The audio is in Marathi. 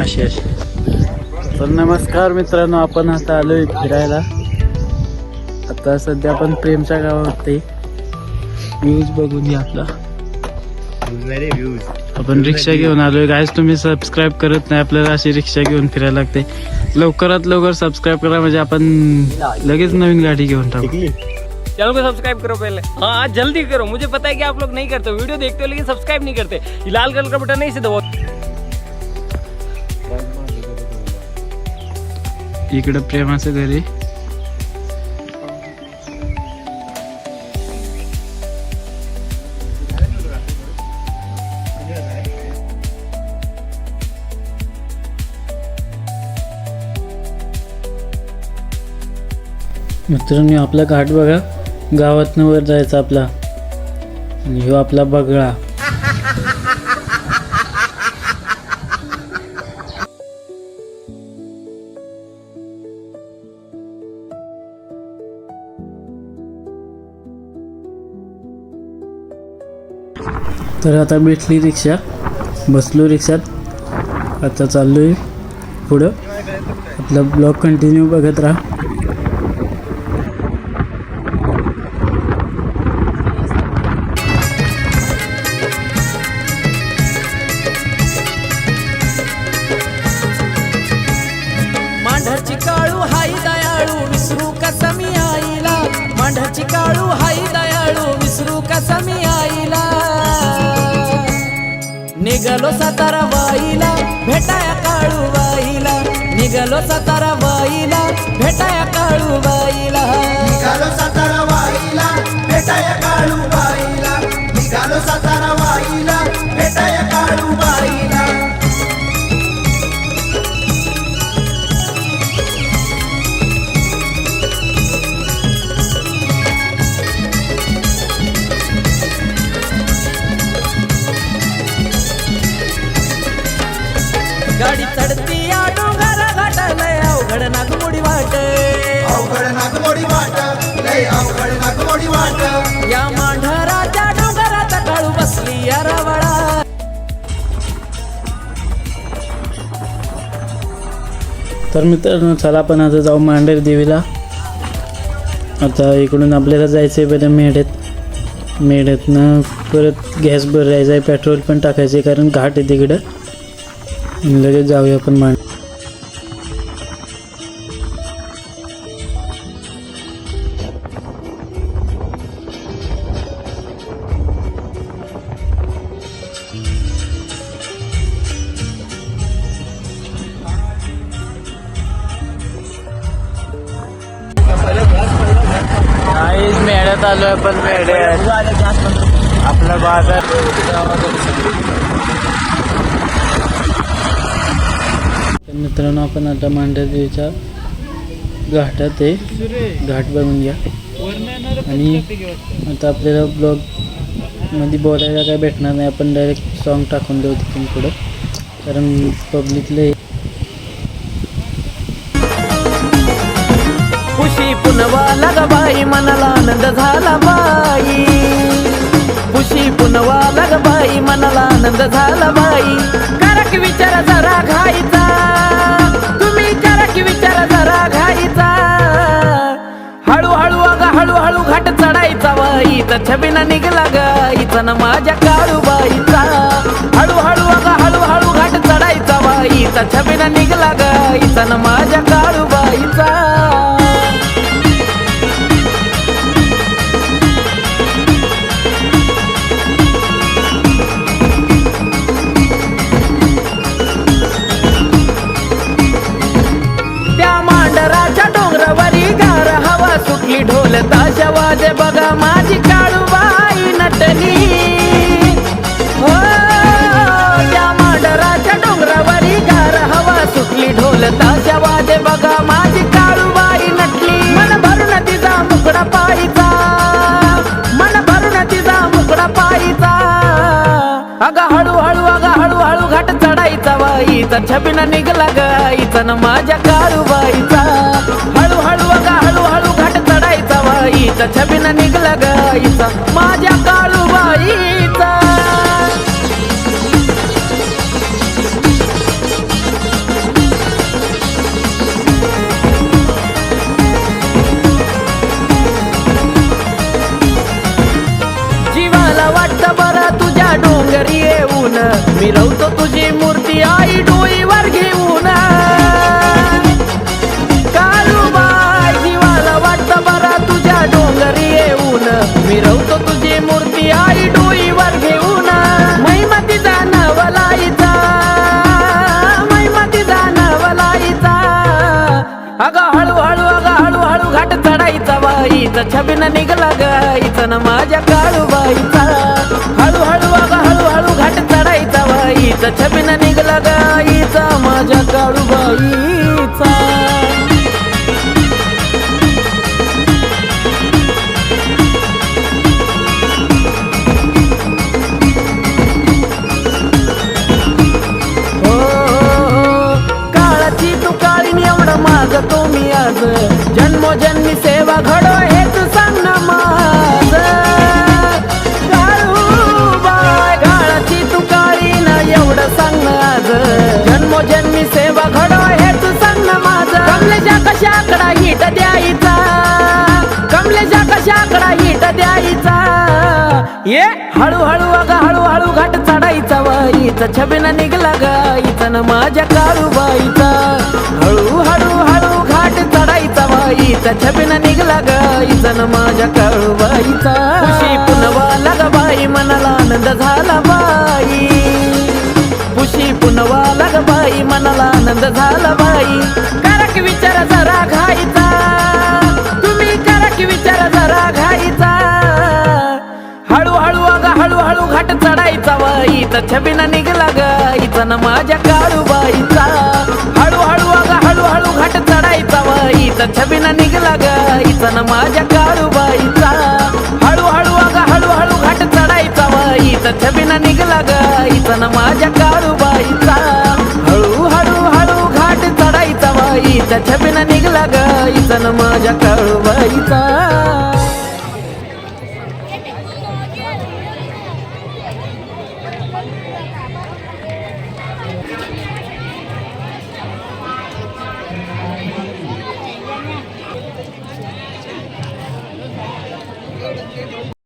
अशी अशी. तर नमस्कार मित्रांनो, आपण आता आलोय फिरायला. आता सध्या आपण प्रेमच्या गावात आहे. व्ह्यूज बघून घ्या आपला. आपण रिक्षा घेऊन आलोय गाईज. तुम्ही सबस्क्राईब करत नाही, आपल्याला अशी रिक्षा घेऊन फिरायला लागते. लवकरात लवकर सबस्क्राईब करा, म्हणजे आपण लगेच नवीन गाडी घेऊन टाकू. चैनल को सब्सक्राइब करो पहले, हाँ जल्दी करो. मुझे पता है कि आप लोग नहीं करते, वीडियो देखते हो लेकिन सब्सक्राइब नहीं करते. ये लाल कलर का बटन नहीं से दबाओ. इकडं प्रेमाचं घरी. मित्रांनो, आपला घाट बघा. गावातनं वर जायचा आपला. आणि ह्यो आपला बगळा. तर आता भेटली रिक्षा, बसलो रिक्षात. आता चाललोय पुढं. आपला ब्लॉग कंटिन्यू बघत राहा. मांढरची काळू हाई दयाळू विसरू कसा मी आईला. मांढरची काळू हाई दयाळू विसरू कसा मी आईला. निघालो सातारा बाईला भेटाया काळू बाईला. निघालो सातारा बाईला भेटाया काळू बाईला. निघालो सातारा वाईला भेटाया काळू बाईला. निघालो सातारा वाईला भेटाया काळू बाईला. गाडी चढती या डोंगर घाटालय अवघड नागमोडी वाट. अवघड नागमोडी वाट, लय अवघड नागमोडी वाट. या मांढराच्या डोंगरात काळू बसली या रवळा. तर मित्रांनो, चला आपण आता जाऊ मांढर देवीला. आता इकडून आपल्याला जायचं आहे बरं मेढ्यात. मेढ्यातनं परत गॅस भरायचा आहे, पेट्रोल पण टाकायचं आहे, कारण घाट आहे तिकडं. लगेच जाऊया आपण मांढर. मेढ्यात आलोय आपण. मेढ्यात आपला बाजार. मित्रांनो, आपण आता मांढर देवीच्या घाटात आहे. घाट बघून घ्या. आणि आता आपल्याला ब्लॉग मध्ये बोलायला काय भेटणार नाही, आपण डायरेक्ट सॉन्ग टाकून देऊ तिथून पुढं, कारण पब्लिकला. खुशी पुनवाला ग बाई मनाला आनंद झाला बाई. खुशी पुनवाला ग बाई मनाला आनंद झाला बाई. करा की विचार जरा घाईचा, तुम्ही करा की विचार जरा घाईचा. हळूहळू अग हळूहळू घाट चढायचा बाईचा. छबिना निघला गाईचा ना माझ्या काळूबाईचा. हळूहळू अग हळूहळू घाट चढायचा बाईचा. छबिना निघला गाईचा ना माझ्या काळूबाईचा. सुटली ढोल ताशा वाजे बघा माझी काळूबाई नटली. हो त्या मांढराच्या डोंगरावरी गार हवा सुटली ढोल ताशा वाजे बघा माझी काळूबाई नटली. मन भरून तिचा मुकडा पायचा, मन भरून तिचा मुकडा पायचा. अग हळूहळू अग हळूहळू घाट चढायचा बाईचा. छबिना निघला गाईचा ना माझ्या काळूबाईचा. हळूहळू अग हळूहळू घाट चढायचा बाईचा. छबिना निघला गाईचा माझ्या काळूबाईचा. मिरवतो तुझी मूर्ती आई डोईवर घेऊन काळूबाई जीवाला वाटतं बरा तुझ्या डोंगरी येऊन मिरवतो तुझी मूर्ती आई डोईवर घेऊन महिमा तिचा नवलाईचा महिमा तिचा नवलाईचा अगं हळूहळू अगं हळूहळू घाट चढायचा बाईचा छबिना निघला गाईचा ना माझ्या काळूबाईचा हळूहळू अगं हळूहळू घाट चढायचा बाईचा छबिना निघला गाईचा माझ्या काळूबाईचा मागतो मी आज जन्मोजन्मी सेवा घडो हेच सांग ना माझ काळूबाई काळाची तू काळी ना एवढं सांग ना आज जन्मोजन्मी सेवा घडो हेच सांग ना माझ कमलेच्या कशाकडा हिट द्यायचा कमलेच्या कशाकडा हिट द्यायचा ये हळूहळू अगं हळूहळू घाट चढायचा वाईचा छबिना निघला गाईचा ना माझ्या काळूबाईचा हळूहळू हळू घाट चढायचा बाईचा छबिना निघला गाईचा ना माझ्या काळूबाईचा खुशी पुनवाला ग बाई मनाला आनंद झाला बाई खुशी पुनवाला ग बाई मनाला आनंद झाला बाई करा की विचार जरा घाईचा तुम्ही करा की विचार जरा घाईचा हळूहळू अगं हळूहळू घाट चढायचा बाईचा छबिना निघला गाईचा ना माझ्या काळूबाईचा हळूहळू अगं हळूहळू घाट चढायचा बाईचा छबिना निघला गाईचा ना माझ्या काळूबाईचा हळूहळू अगं हळूहळू घाट चढायचा बाईचा छबिना निघला गाईचा ना माझ्या काळूबाईचा हळूहळू हळू घाट चढायचा बाईचा छबिना निघला गाईचा ना माझ्या काळूबाईचा